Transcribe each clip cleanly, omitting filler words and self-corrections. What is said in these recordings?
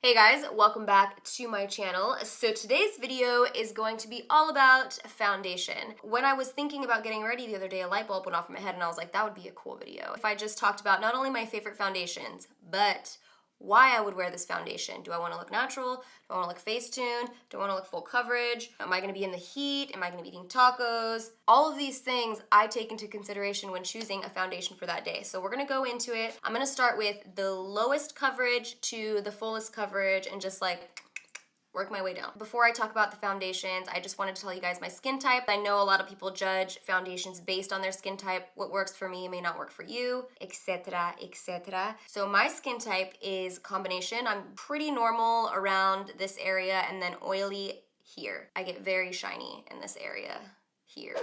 Hey guys, welcome back to my channel. So today's video is going to be all about foundation. When I was thinking about getting ready the other day, a light bulb went off in my head and I was like, that would be a cool video if I just talked about not only my favorite foundations, but why I would wear this foundation. Do I want to look natural? Do I want to look face-tuned? Do I want to look full coverage? Am I going to be in the heat? Am I going to be eating tacos? All of these things I take into consideration when choosing a foundation for that day. So we're going to go into it. I'm going to start with the lowest coverage to the fullest coverage and just like work my way down. Before I talk about the foundations, I just wanted to tell you guys my skin type. I know a lot of people judge foundations based on their skin type. What works for me may not work for you, etc., etc. So my skin type is combination. I'm pretty normal around this area and then oily here. I get very shiny in this area here.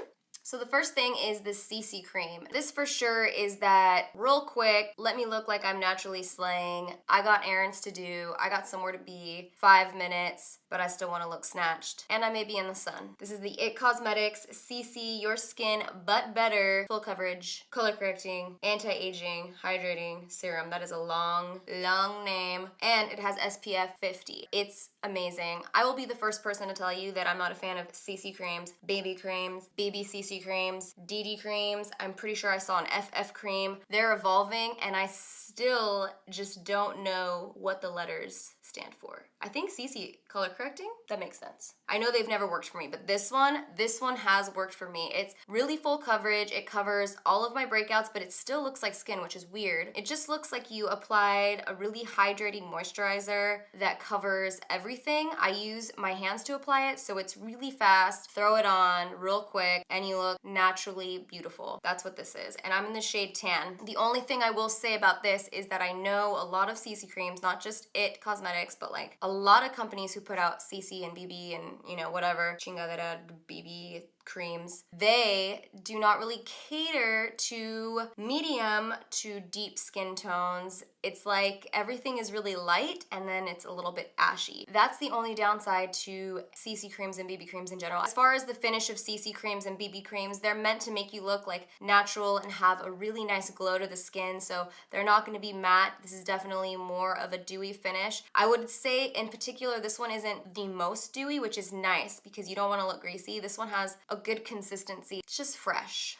So the first thing is this CC cream. This for sure is that real quick, let me look like I'm naturally slaying. I got errands to do. I got somewhere to be. 5 minutes, but I still want to look snatched. And I may be in the sun. This is the IT Cosmetics CC Your Skin But Better Full Coverage Color Correcting Anti-Aging Hydrating Serum. That is a long name. And it has SPF 50. It's amazing. I will be the first person to tell you that I'm not a fan of CC creams, baby CC creams, DD creams. I'm pretty sure I saw an FF cream. They're evolving and I still just don't know what the letters stand for. I think CC color correcting? That makes sense. I know they've never worked for me, but this one has worked for me. It's really full coverage. It covers all of my breakouts, but it still looks like skin, which is weird. It just looks like you applied a really hydrating moisturizer that covers everything. I use my hands to apply it, so it's really fast. Throw it on real quick and you look naturally beautiful. That's what this is. And I'm in the shade tan. The only thing I will say about this is that I know a lot of CC creams, not just IT Cosmetics, but like a lot of companies who put out CC and BB and, you know, whatever, chingadera BB creams, they do not really cater to medium to deep skin tones. It's like everything is really light and then it's a little bit ashy. That's the only downside to CC creams and BB creams in general. As far as the finish of CC creams and BB creams, they're meant to make you look like natural and have a really nice glow to the skin, so they're not going to be matte. This is definitely more of a dewy finish. I would say in particular this one isn't the most dewy, which is nice because you don't want to look greasy. This one has a good consistency. It's just fresh.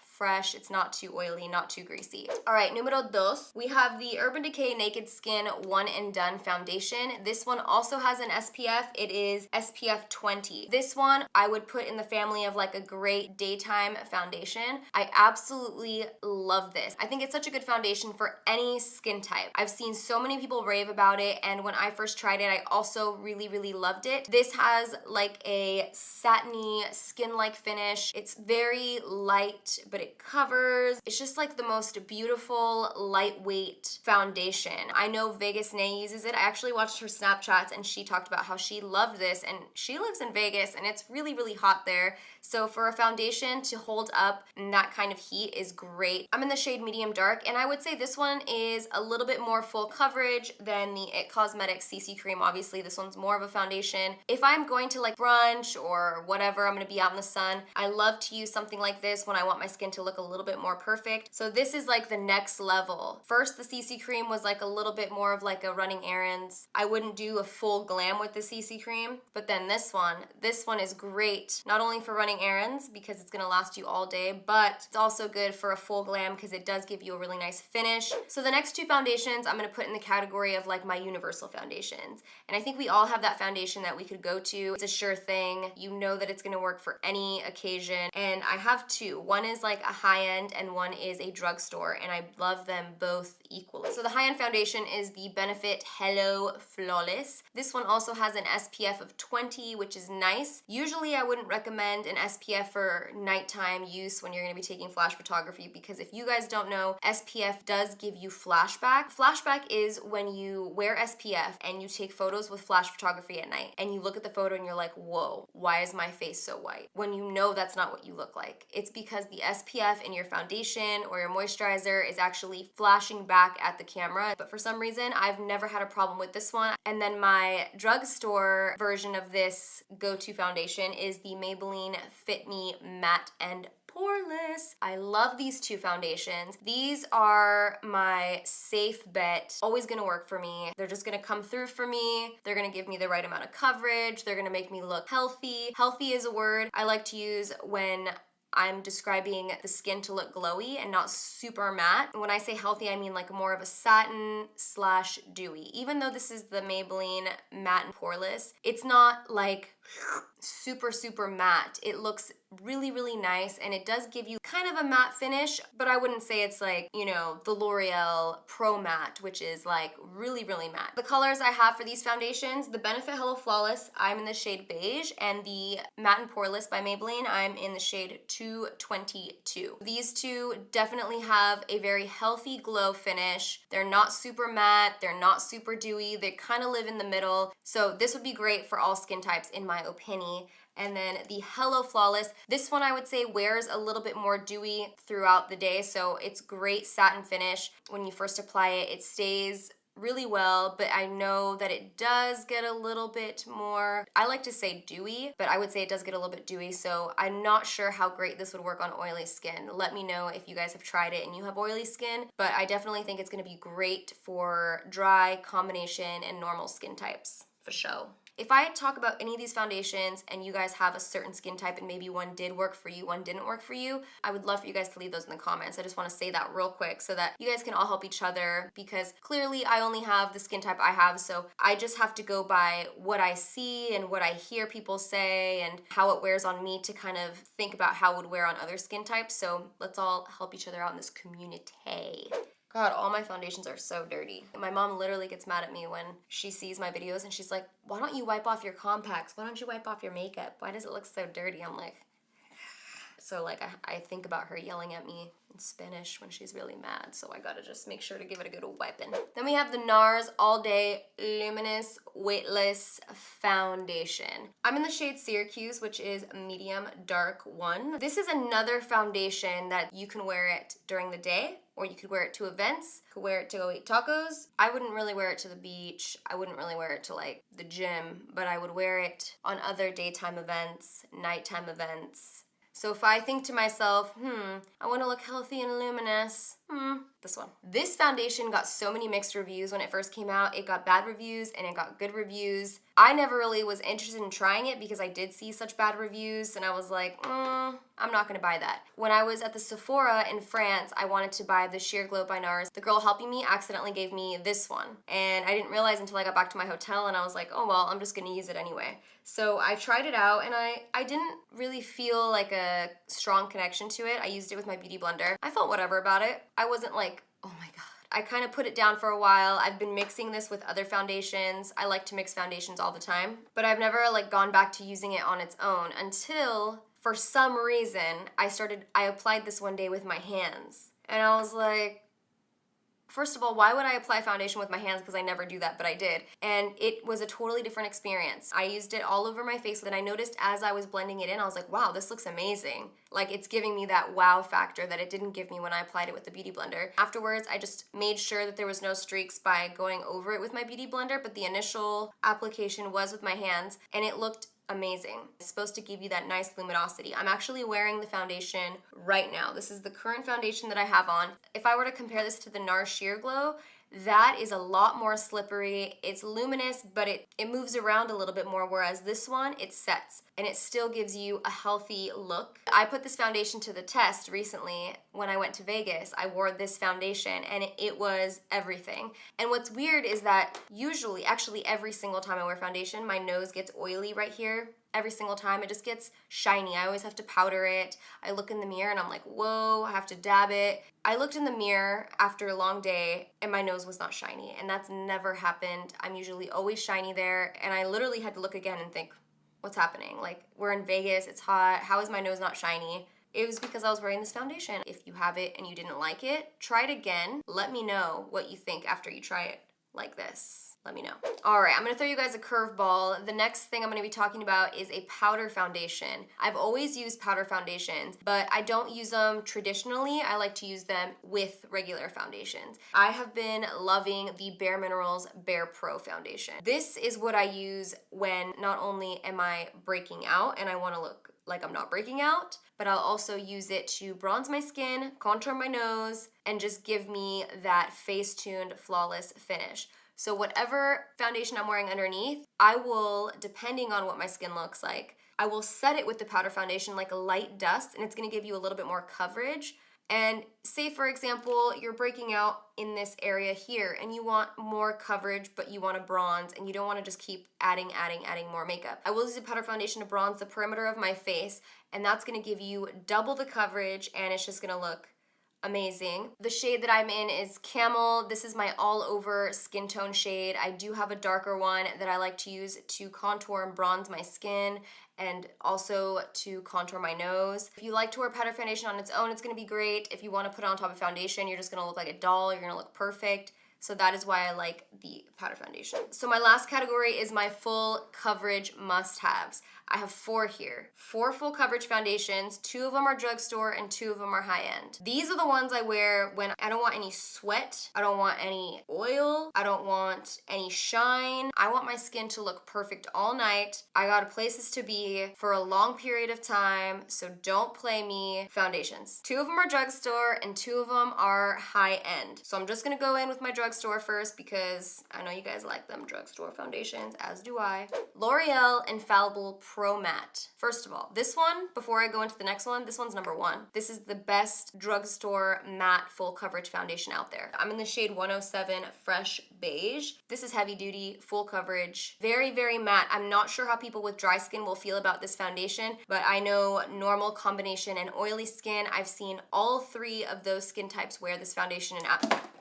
It's not too oily, not too greasy. All right, numero dos, we have the Urban Decay Naked Skin One and Done Foundation. This one also has an SPF. It is SPF 20. This one I would put in the family of like a great daytime foundation. I absolutely love this. I think it's such a good foundation for any skin type. I've seen so many people rave about it, and when I first tried it, I also really loved it. This has like a satiny skin-like finish. It's very light, but it covers. It's just like the most beautiful, lightweight foundation. I know Vegas Nay uses it. I actually watched her Snapchats and she talked about how she loved this, and she lives in Vegas and it's really hot there. So for a foundation to hold up in that kind of heat is great. I'm in the shade medium dark, and I would say this one is a little bit more full coverage than the IT Cosmetics CC cream. Obviously this one's more of a foundation. If I'm going to like brunch or whatever, I'm gonna be out in the sun, I love to use something like this when I want my skin to look a little bit more perfect. So this is like the next level. First, the CC cream was like a little bit more of like a running errands. I wouldn't do a full glam with the CC cream, but then this one is great, not only for running errands because it's gonna last you all day, but it's also good for a full glam because it does give you a really nice finish. So the next two foundations I'm gonna put in the category of like my universal foundations. And I think we all have that foundation that we could go to. It's a sure thing. You know that it's gonna work for any occasion. And I have two. One is like a high-end and one is a drugstore, and I love them both equally. So the high-end foundation is the Benefit Hello Flawless. This one also has an SPF of 20, which is nice. Usually I wouldn't recommend an SPF for nighttime use when you're gonna be taking flash photography, because if you guys don't know, SPF does give you flashback. Flashback is when you wear SPF and you take photos with flash photography at night and you look at the photo and you're like, whoa, why is my face so white? When you know that's not what you look like. It's because the SPF in your foundation or your moisturizer is actually flashing back at the camera. But for some reason, I've never had a problem with this one. And then my drugstore version of this go-to foundation is the Maybelline Fit Me Matte and Poreless. I love these two foundations. These are my safe bet. Always gonna work for me. They're just gonna come through for me. They're gonna give me the right amount of coverage. They're gonna make me look healthy. Healthy is a word I like to use when I'm describing the skin to look glowy and not super matte. When I say healthy, I mean like more of a satin slash dewy. Even though this is the Maybelline Matte and Poreless, it's not like super matte. It looks really nice, and it does give you kind of a matte finish, but I wouldn't say it's like, you know, the L'Oreal Pro Matte, which is like really matte. The colors I have for these foundations, the Benefit Hello Flawless, I'm in the shade beige, and the Matte and Poreless by Maybelline, I'm in the shade 222. These two definitely have a very healthy glow finish. They're not super matte, they're not super dewy, they kind of live in the middle, so this would be great for all skin types in my opinion. And then the Hello Flawless, this one I would say wears a little bit more dewy throughout the day, so it's great satin finish. When you first apply it, it stays really well, but I know that it does get a little bit more, I like to say dewy, but I would say it does get a little bit dewy, so I'm not sure how great this would work on oily skin. Let me know if you guys have tried it and you have oily skin, but I definitely think it's gonna be great for dry, combination, and normal skin types, for sure. If I talk about any of these foundations and you guys have a certain skin type and maybe one did work for you, one didn't work for you, I would love for you guys to leave those in the comments. I just want to say that real quick so that you guys can all help each other, because clearly I only have the skin type I have, so I just have to go by what I see and what I hear people say and how it wears on me to kind of think about how it would wear on other skin types. So let's all help each other out in this community. God, all my foundations are so dirty. My mom literally gets mad at me when she sees my videos and she's like, why don't you wipe off your compacts? Why don't you wipe off your makeup? Why does it look so dirty? I'm like, so like I think about her yelling at me in Spanish when she's really mad, so I gotta just make sure to give it a good wiping. Then we have the NARS All Day Luminous Weightless Foundation. I'm in the shade Syracuse, which is medium dark 1. This is another foundation that you can wear it during the day, or you could wear it to events, you could wear it to go eat tacos. I wouldn't really wear it to the beach. I wouldn't really wear it to like the gym, but I would wear it on other daytime events, nighttime events. So if I think to myself, I want to look healthy and luminous, this one. This foundation got so many mixed reviews when it first came out. It got bad reviews and it got good reviews. I never really was interested in trying it because I did see such bad reviews and I was like, I'm not gonna buy that. When I was at the Sephora in France, I wanted to buy the Sheer Glow by NARS. The girl helping me accidentally gave me this one, and I didn't realize until I got back to my hotel, and I was like, oh well, I'm just gonna use it anyway. So I tried it out, and I didn't really feel like a strong connection to it. I used it with my beauty blender. I felt whatever about it. I wasn't like, oh my god. I kind of put it down for a while. I've been mixing this with other foundations. I like to mix foundations all the time, but I've never like gone back to using it on its own until for some reason I applied this one day with my hands, and I was like, first of all, why would I apply foundation with my hands? Because I never do that, but I did. And it was a totally different experience. I used it all over my face, and I noticed as I was blending it in, I was like, wow, this looks amazing. Like, it's giving me that wow factor that it didn't give me when I applied it with the beauty blender. Afterwards, I just made sure that there was no streaks by going over it with my beauty blender, but the initial application was with my hands, and it looked amazing. It's supposed to give you that nice luminosity. I'm actually wearing the foundation right now. This is the current foundation that I have on. If I were to compare this to the NARS Sheer Glow, that is a lot more slippery. It's luminous, but it moves around a little bit more, whereas this one, it sets, and it still gives you a healthy look. I put this foundation to the test recently when I went to Vegas. I wore this foundation, and it was everything. And what's weird is that usually, actually every single time I wear foundation, my nose gets oily right here. Every single time, it just gets shiny. I always have to powder it. I look in the mirror and I'm like, whoa, I have to dab it. I looked in the mirror after a long day and my nose was not shiny, and that's never happened. I'm usually always shiny there, and I literally had to look again and think, what's happening? Like, we're in Vegas, it's hot, how is my nose not shiny? It was because I was wearing this foundation. If you have it and you didn't like it, try it again. Let me know what you think after you try it like this. Let me know. All right, I'm gonna throw you guys a curveball. The next thing I'm gonna be talking about is a powder foundation. I've always used powder foundations, but I don't use them traditionally. I like to use them with regular foundations. I have been loving the BAREMINERALS barePRO foundation. This is what I use when not only am I breaking out and I wanna look like I'm not breaking out, but I'll also use it to bronze my skin, contour my nose, and just give me that face-tuned, flawless finish. So whatever foundation I'm wearing underneath, I will, depending on what my skin looks like, I will set it with the powder foundation like a light dust, and it's gonna give you a little bit more coverage. And say, for example, you're breaking out in this area here and you want more coverage, but you want to bronze and you don't want to just keep adding more makeup. I will use a powder foundation to bronze the perimeter of my face, and that's going to give you double the coverage, and it's just going to look amazing. The shade that I'm in is Camel. This is my all over skin tone shade. I do have a darker one that I like to use to contour and bronze my skin and also to contour my nose. If you like to wear powder foundation on its own, it's gonna be great. If you wanna put it on top of foundation, you're just gonna look like a doll, you're gonna look perfect. So that is why I like the powder foundation. So my last category is my full coverage must-haves. I have 4 here. 4 full coverage foundations, 2 of them are drugstore and 2 of them are high-end. These are the ones I wear when I don't want any sweat, I don't want any oil, I don't want any shine. I want my skin to look perfect all night. I got places to be for a long period of time, so don't play me. Foundations. 2 of them are drugstore and 2 of them are high-end. So I'm just gonna go in with my drugstore first because I know you guys like them drugstore foundations, as do I. L'Oreal Infallible Pro Matte. First of all, this one, before I go into the next one, this one's number 1. This is the best drugstore matte full coverage foundation out there. I'm in the shade 107 Fresh Beige. This is heavy duty, full coverage, very, very matte. I'm not sure how people with dry skin will feel about this foundation, but I know normal, combination, and oily skin, I've seen all 3 of those skin types wear this foundation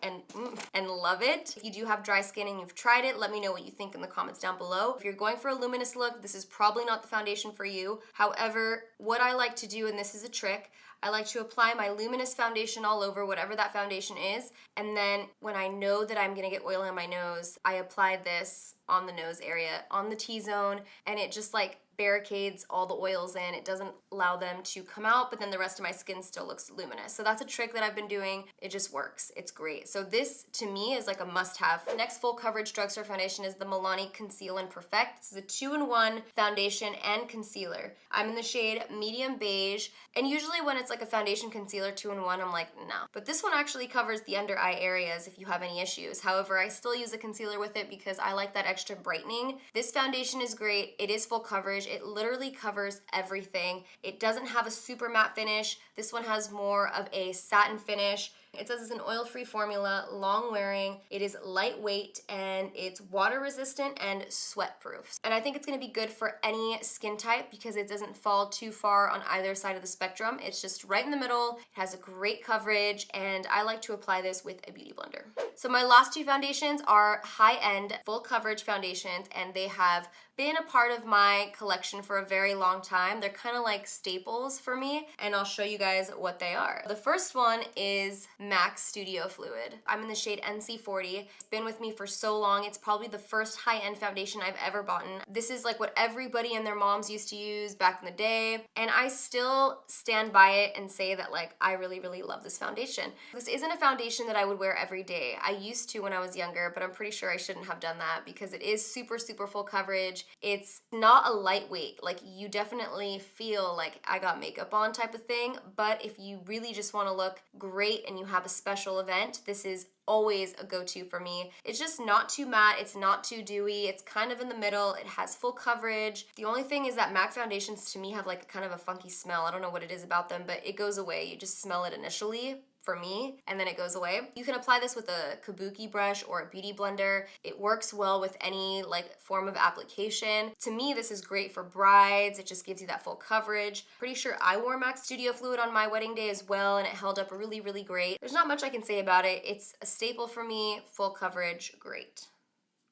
and love it. If you do have dry skin and you've tried it, let me know what you think in the comments down below. If you're going for a luminous look, this is probably not the foundation for you. However, what I like to do, and this is a trick, I like to apply my luminous foundation all over, whatever that foundation is, and then when I know that I'm gonna get oil on my nose, I apply this on the nose area, on the T-zone, and it just like barricades all the oils in. It doesn't allow them to come out, but then the rest of my skin still looks luminous. So that's a trick that I've been doing. It just works. It's great. So this, to me, is like a must-have. The next full coverage drugstore foundation is the Milani Conceal Perfect. This is a 2-in-1 foundation and concealer. I'm in the shade medium beige, and usually when it's like a foundation concealer 2-in-1, I'm like, no. But this one actually covers the under eye areas if you have any issues. However, I still use a concealer with it because I like that extra brightening. This foundation is great. It is full coverage. It literally covers everything. It doesn't have a super matte finish. This one has more of a satin finish. It says it's an oil-free formula, long wearing, it is lightweight, and it's water resistant and sweat proof. And I think it's gonna be good for any skin type because it doesn't fall too far on either side of the spectrum. It's just right in the middle. It has a great coverage, and I like to apply this with a beauty blender. So my last 2 foundations are high-end full coverage foundations, and they have been a part of my collection for a very long time. They're kind of like staples for me, and I'll show you guys what they are. The first one is MAC Studio Fluid. I'm in the shade NC40. It's been with me for so long. It's probably the first high-end foundation I've ever bought. This is like what everybody and their moms used to use back in the day, and I still stand by it and say that like I really, really love this foundation. This isn't a foundation that I would wear every day. I used to when I was younger, but I'm pretty sure I shouldn't have done that because it is super, super full coverage. It's not a lightweight, like you definitely feel like I got makeup on type of thing, but if you really just want to look great and you have a special event, this is always a go-to for me. It's just not too matte, it's not too dewy, it's kind of in the middle, it has full coverage. The only thing is that MAC foundations to me have like kind of a funky smell. I don't know what it is about them, but it goes away. You just smell it initially, for me, and then it goes away. You can apply this with a kabuki brush or a beauty blender. It works well with any like form of application. To me, this is great for brides. It just gives you that full coverage. Pretty sure I wore MAC Studio Fluid on my wedding day as well, and it held up really, really great. There's not much I can say about it. It's a staple for me, full coverage, great.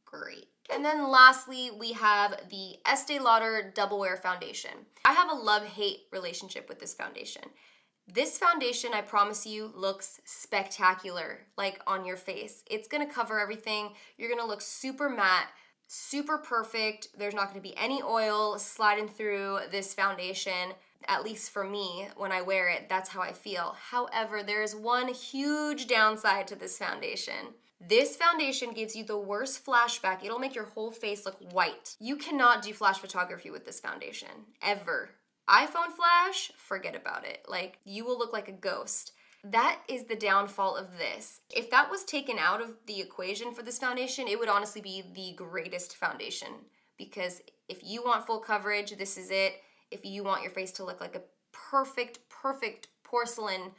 Great. And then lastly, we have the Estée Lauder Double Wear Foundation. I have a love-hate relationship with this foundation. This foundation, I promise you, looks spectacular, like on your face. It's gonna cover everything. You're gonna look super matte, super perfect. There's not gonna be any oil sliding through this foundation. At least for me, when I wear it, that's how I feel. However, there is one huge downside to this foundation. This foundation gives you the worst flashback. It'll make your whole face look white. You cannot do flash photography with this foundation, ever. iPhone flash, forget about it. Like, you will look like a ghost. That is the downfall of this. If that was taken out of the equation for this foundation, it would honestly be the greatest foundation. Because if you want full coverage, this is it. If you want your face to look like a perfect porcelain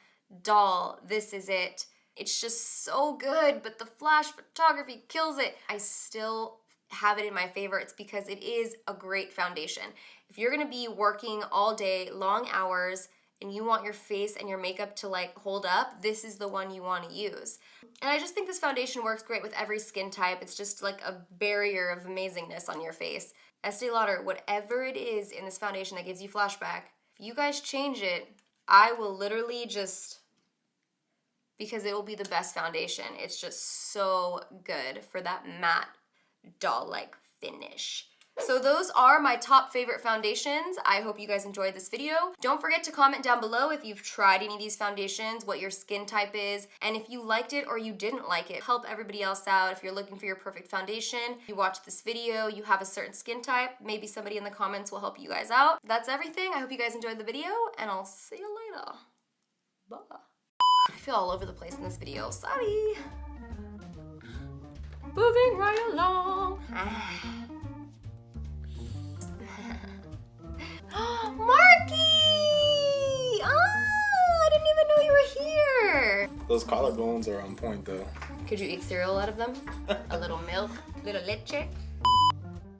doll, this is it. It's just so good, but the flash photography kills it. I still have it in my favorites because it is a great foundation. If you're gonna be working all day, long hours, and you want your face and your makeup to like hold up, this is the one you want to use. And I just think this foundation works great with every skin type. It's just like a barrier of amazingness on your face. Estee Lauder, whatever it is in this foundation that gives you flashback, if you guys change it, I will literally just, because it will be the best foundation. It's just so good for that matte doll-like finish. So those are my top favorite foundations. I hope you guys enjoyed this video. Don't forget to comment down below if you've tried any of these foundations, what your skin type is, and if you liked it or you didn't like it. Help everybody else out if you're looking for your perfect foundation. You watch this video, you have a certain skin type, maybe somebody in the comments will help you guys out. That's everything. I hope you guys enjoyed the video, and I'll see you later. Bye. I feel all over the place in this video, sorry. Moving right along. Marky! Oh, I didn't even know you were here. Those collarbones are on point though. Could you eat cereal out of them? A little milk, little leche.